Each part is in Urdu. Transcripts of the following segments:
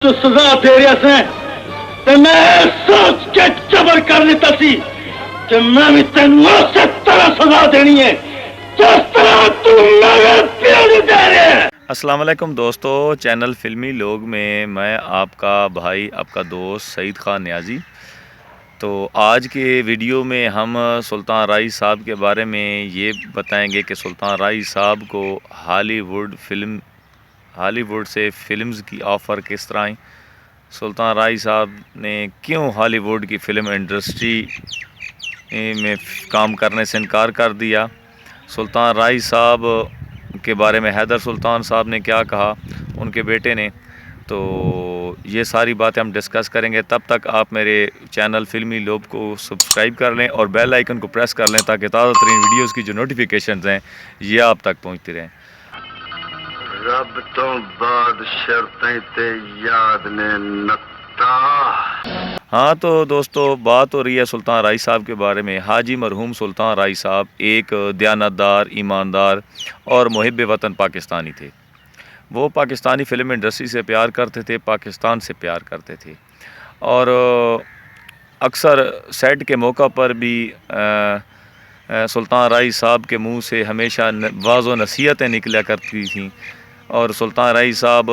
تو سزا دے رہا سے تے میں سوچ کے جبر کر لیتا سی کہ میں بھی تینوں اسی طرح سزا دینی ہے جس طرح تو میرے پیو نوں دے رہے ہے۔ السلام علیکم دوستو، چینل فلمی لوگ میں آپ کا بھائی آپ کا دوست سعید خان نیازی۔ تو آج کے ویڈیو میں ہم سلطان رائی صاحب کے بارے میں یہ بتائیں گے کہ سلطان رائی صاحب کو ہالی ووڈ سے فلمز کی آفر کس طرح آئیں، سلطان رائی صاحب نے کیوں ہالی ووڈ کی فلم انڈسٹری میں کام کرنے سے انکار کر دیا، سلطان رائی صاحب کے بارے میں حیدر سلطان صاحب نے کیا کہا ان کے بیٹے نے، تو یہ ساری باتیں ہم ڈسکس کریں گے۔ تب تک آپ میرے چینل فلمی لوب کو سبسکرائب کر لیں اور بیل آئیکن کو پریس کر لیں تاکہ تازہ ترین ویڈیوز کی جو نوٹیفیکیشنز ہیں یہ آپ تک پہنچتی رہیں۔ رب تو بعد شرطیں تے یاد نے نتا۔ ہاں تو دوستو، بات ہو رہی ہے سلطان رائی صاحب کے بارے میں۔ حاجی مرحوم سلطان رائی صاحب ایک دیانتدار، ایماندار اور محب وطن پاکستانی تھے۔ وہ پاکستانی فلم انڈسٹری سے پیار کرتے تھے، پاکستان سے پیار کرتے تھے، اور اکثر سیٹ کے موقع پر بھی سلطان رائی صاحب کے منہ سے ہمیشہ واض و نصیحتیں نکلا کرتی تھیں، اور سلطان رائی صاحب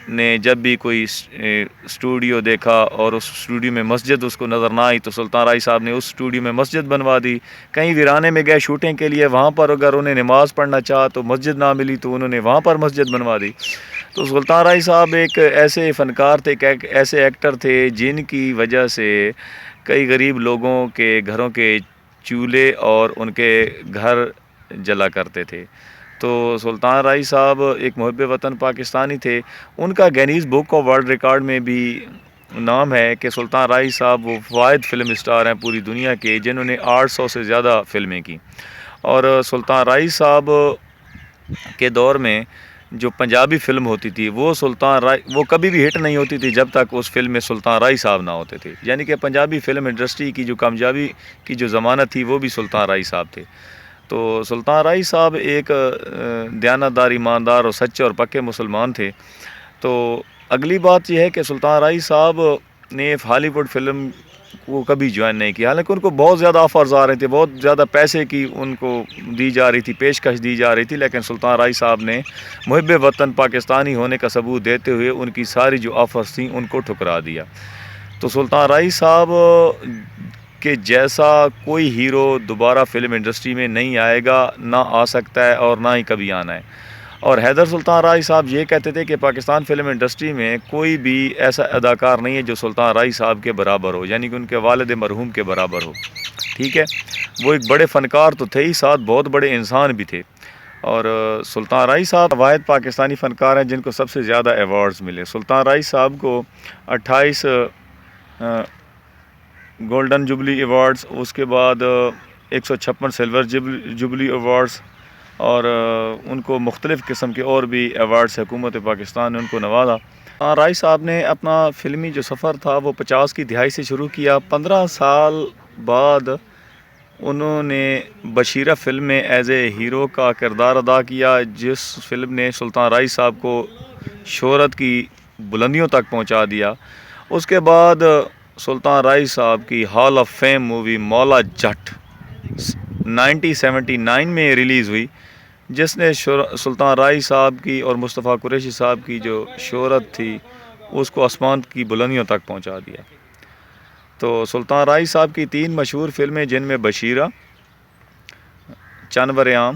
نے جب بھی کوئی اسٹوڈیو دیکھا اور اس اسٹوڈیو میں مسجد اس کو نظر نہ آئی تو سلطان رائی صاحب نے اس اسٹوڈیو میں مسجد بنوا دی۔ کہیں ویرانے میں گئے شوٹنگ کے لیے، وہاں پر اگر انہیں نماز پڑھنا چاہا تو مسجد نہ ملی تو انہوں نے وہاں پر مسجد بنوا دی۔ تو سلطان رائی صاحب ایک ایسے فنکار تھے، ایک ایسے ایکٹر تھے جن کی وجہ سے کئی غریب لوگوں کے گھروں کے چولہے اور ان کے گھر جلا کرتے تھے۔ تو سلطان رائی صاحب ایک محب وطن پاکستانی تھے۔ ان کا Guinness book of world record میں بھی نام ہے کہ سلطان رائی صاحب وہ واحد فلم اسٹار ہیں پوری دنیا کے جنہوں نے 800 سے زیادہ فلمیں کی۔ اور سلطان رائی صاحب کے دور میں جو پنجابی فلم ہوتی تھی وہ کبھی بھی ہٹ نہیں ہوتی تھی جب تک اس فلم میں سلطان رائی صاحب نہ ہوتے تھے، یعنی کہ پنجابی فلم انڈسٹری کی جو کامیابی کی جو ضمانت تھی وہ بھی سلطان رائی صاحب تھے۔ تو سلطان رائی صاحب ایک دیانتدار، ایماندار اور سچے اور پکے مسلمان تھے۔ تو اگلی بات یہ ہے کہ سلطان رائی صاحب نے ہالی ووڈ فلم کو کبھی جوائن نہیں کیا، حالانکہ ان کو بہت زیادہ آفرز آ رہے تھے، بہت زیادہ پیسے کی ان کو دی جا رہی تھی، پیشکش دی جا رہی تھی، لیکن سلطان رائی صاحب نے محب وطن پاکستانی ہونے کا ثبوت دیتے ہوئے ان کی ساری جو آفرز تھیں ان کو ٹھکرا دیا۔ تو سلطان رائی صاحب کہ جیسا کوئی ہیرو دوبارہ فلم انڈسٹری میں نہیں آئے گا، نہ آ سکتا ہے اور نہ ہی کبھی آنا ہے۔ اور حیدر سلطان رائی صاحب یہ کہتے تھے کہ پاکستان فلم انڈسٹری میں کوئی بھی ایسا اداکار نہیں ہے جو سلطان رائی صاحب کے برابر ہو، یعنی کہ ان کے والد مرحوم کے برابر ہو۔ ٹھیک ہے، وہ ایک بڑے فنکار تو تھے ہی، ساتھ بہت بڑے انسان بھی تھے۔ اور سلطان رائی صاحب واحد پاکستانی فنکار ہیں جن کو سب سے زیادہ ایوارڈز ملے۔ سلطان رائی صاحب کو 28 گولڈن جوبلی ایوارڈز، اس کے بعد 156 سلور جوبلی ایوارڈز، اور ان کو مختلف قسم کے اور بھی ایوارڈز حکومت پاکستان نے ان کو نوازا۔ رائی صاحب نے اپنا فلمی جو سفر تھا وہ 50 کی دہائی سے شروع کیا۔ 15 سال بعد انہوں نے بشیرہ فلم میں ایز اے ہیرو کا کردار ادا کیا، جس فلم نے سلطان رائی صاحب کو شہرت کی بلندیوں تک پہنچا دیا۔ اس کے بعد سلطان رائی صاحب کی ہال آف فیم مووی مولا جٹ 1979 میں ریلیز ہوئی، جس نے سلطان رائی صاحب کی اور مصطفیٰ قریشی صاحب کی جو شہرت تھی اس کو آسمان کی بلندیوں تک پہنچا دیا۔ تو سلطان رائی صاحب کی 3 مشہور فلمیں جن میں بشیرہ، چند عام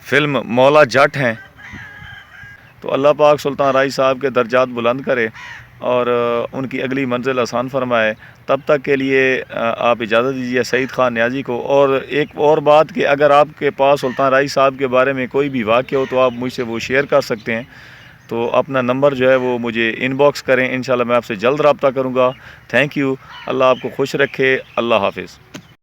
فلم مولا جٹ ہیں۔ تو اللہ پاک سلطان رائی صاحب کے درجات بلند کرے اور ان کی اگلی منزل آسان فرمائے۔ تب تک کے لیے آپ اجازت دیجیے سعید خان نیازی کو۔ اور ایک اور بات کہ اگر آپ کے پاس سلطان رائی صاحب کے بارے میں کوئی بھی واقعہ ہو تو آپ مجھ سے وہ شیئر کر سکتے ہیں۔ تو اپنا نمبر جو ہے وہ مجھے ان باکس کریں، انشاءاللہ میں آپ سے جلد رابطہ کروں گا۔ تھینک یو، اللہ آپ کو خوش رکھے، اللہ حافظ۔